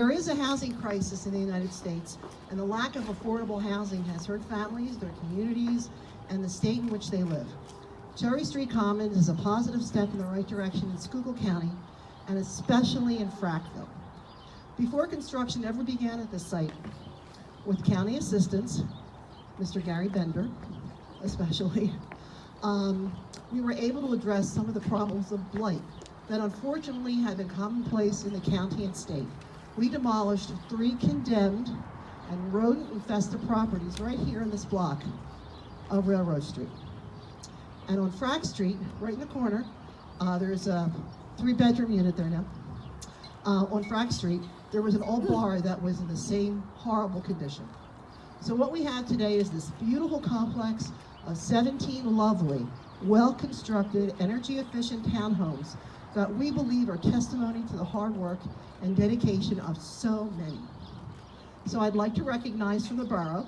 There is a housing crisis in the United States, and the lack of affordable housing has hurt families, their communities, and the state in which they live. Cherry Street Commons is a positive step in the right direction in Schuylkill County, and especially in Frackville. Before construction ever began at this site, with county assistance, Mr. Gary Bender especially, we were able to address some of the problems of blight that unfortunately have been commonplace in the county and state. We demolished 3 condemned and rodent-infested properties right here in this block of Railroad Street. And on Frack Street, right in the corner, there's a 3-bedroom unit there now. On Frack Street, there was an old bar that was in the same horrible condition. So what we have today is this beautiful complex of 17 lovely, well-constructed, energy-efficient townhomes that we believe are testimony to the hard work and dedication of so many. So I'd like to recognize from the borough,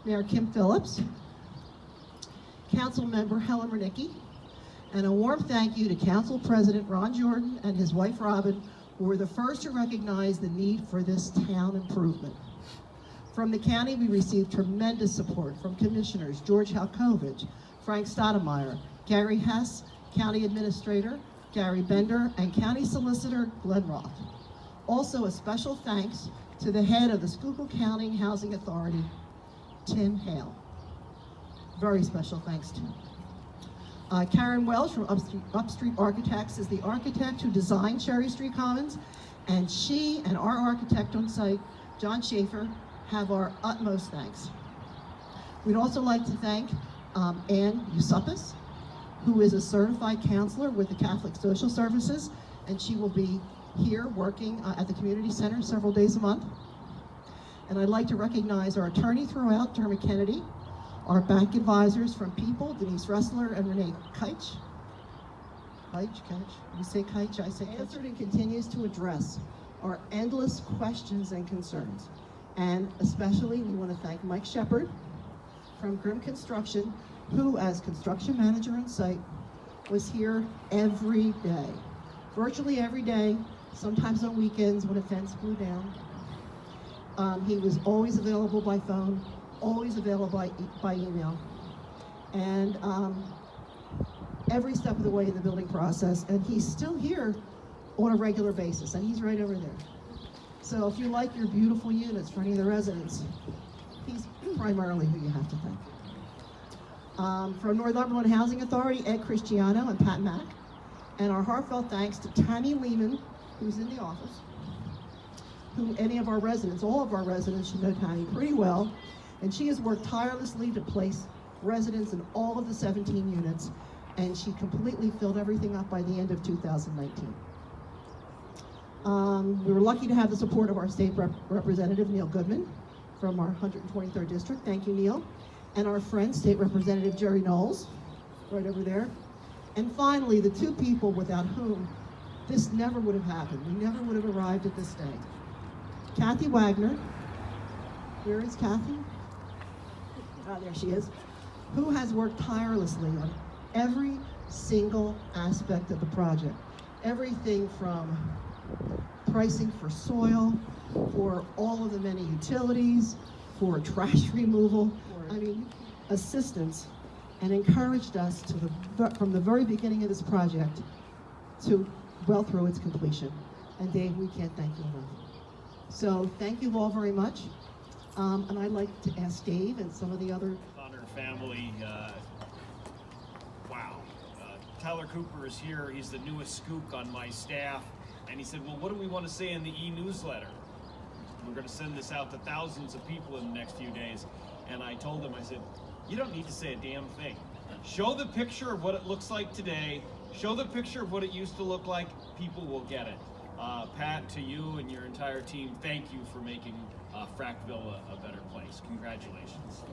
Mayor Kim Phillips, Council Member Helen Renicky, and a warm thank you to Council President Ron Jordan and his wife Robin, who were the first to recognize the need for this town improvement. From the county, we received tremendous support from Commissioners George Halkovich, Frank Stoudemire, Gary Hess, County Administrator Gary Bender, and County Solicitor Glenn Roth. Also, a special thanks to the head of the Schuylkill County Housing Authority, Tim Hale. Very special thanks to him. Karen Welsh from Upstreet Architects is the architect who designed Cherry Street Commons, and she and our architect on site, John Schaefer, have our utmost thanks. We'd also like to thank Ann Eusupis, who is a certified counselor with the Catholic Social Services, and she will be here working at the community center several days a month. And I'd like to recognize our attorney throughout, Dermot Kennedy, our bank advisors from People, Denise Ressler and Renee Keitch. You say Keitch, I say Keitch. Answered and continues to address our endless questions and concerns. And especially we want to thank Mike Shepard from Grimm Construction, who as construction manager on site was here every day, virtually every day, sometimes on weekends when a fence blew down. He was always available by phone, always available by email, and every step of the way in the building process, and he's still here on a regular basis, and he's right over there. So if you like your beautiful units for any of the residents, he's primarily who you have to thank. From Northumberland Housing Authority, Ed Cristiano and Pat Mack, and our heartfelt thanks to Tammy Lehman, who's in the office, who any of our residents, all of our residents should know Tammy pretty well, and she has worked tirelessly to place residents in all of the 17 units, and she completely filled everything up by the end of 2019. We were lucky to have the support of our state representative, Neil Goodman, from our 123rd district. Thank you, Neil. And our friend, State Representative Jerry Knowles, right over there. And finally, the 2 people without whom this never would have happened. We never would have arrived at this day. Kathy Wagner, where is Kathy? Ah, there she is, who has worked tirelessly on every single aspect of the project. Everything from pricing for soil, for all of the many utilities, for trash removal, assistance, and encouraged us from the very beginning of this project to well through its completion. And Dave, we can't thank you enough. So thank you all very much. And I'd like to ask Dave and some of the other honored family. Wow. Tyler Cooper is here. He's the newest scoop on my staff. And he said, well, what do we want to say in the e-newsletter? We're going to send this out to thousands of people in the next few days. And I told him, I said, you don't need to say a damn thing. Show the picture of what it looks like today. Show the picture of what it used to look like. People will get it. Pat, to you and your entire team, thank you for making Frackville a better place. Congratulations.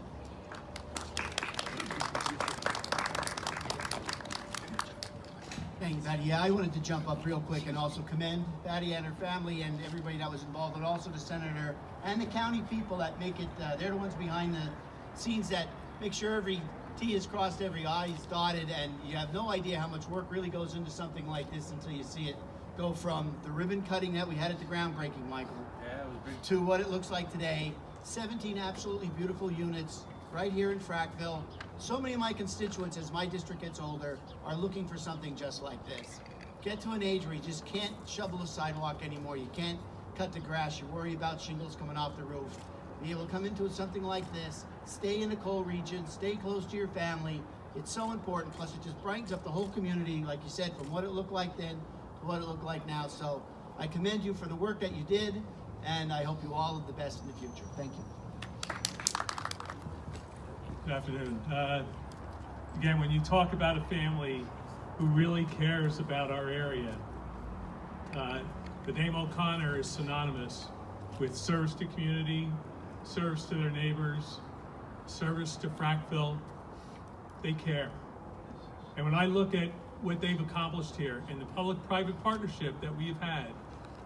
Thank you, Patty. Yeah, I wanted to jump up real quick and also commend Patty and her family and everybody that was involved, but also the senator and the county people that make it, they're the ones behind the scenes that make sure every T is crossed, every I is dotted, and you have no idea how much work really goes into something like this until you see it go from the ribbon cutting that we had at the groundbreaking, Michael, Yeah, it was big. to what it looks like today. 17 absolutely beautiful units right here in Frackville. So many of my constituents, as my district gets older, are looking for something just like this. Get to an age where you just can't shovel the sidewalk anymore. You can't cut the grass. You worry about shingles coming off the roof. Be able to come into something like this, stay in the coal region, stay close to your family. It's so important. Plus, it just brightens up the whole community, like you said, from what it looked like then to what it looked like now. So I commend you for the work that you did, and I hope you all of the best in the future. Thank you. Good afternoon. Again, when you talk about a family who really cares about our area, the name O'Connor is synonymous with service to community, service to their neighbors, service to Frackville. They care. And when I look at what they've accomplished here and the public-private partnership that we've had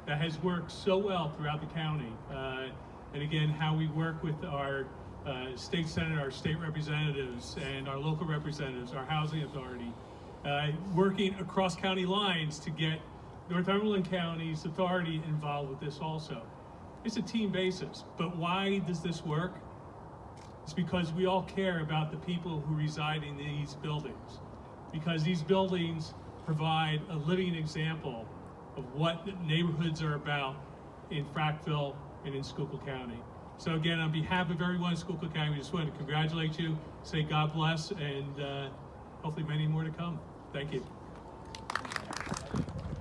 that has worked so well throughout the county, and again, how we work with our state senate, our state representatives, and our local representatives, our housing authority, working across county lines to get Northumberland County's authority involved with this also. It's a team basis, but why does this work? It's because we all care about the people who reside in these buildings, because these buildings provide a living example of what the neighborhoods are about in Frackville and in Schuylkill County. So again, on behalf of everyone in Schuylkill County, we just want to congratulate you, say God bless, and hopefully many more to come. Thank you.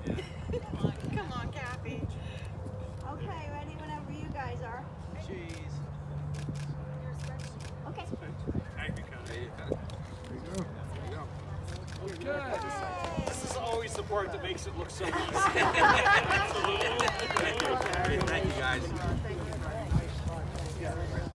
Come on, Kathy. Okay, ready whenever you guys are. Cheese. Okay. Thank you, Connie. This is always the part that makes it look so easy. Thank you, guys.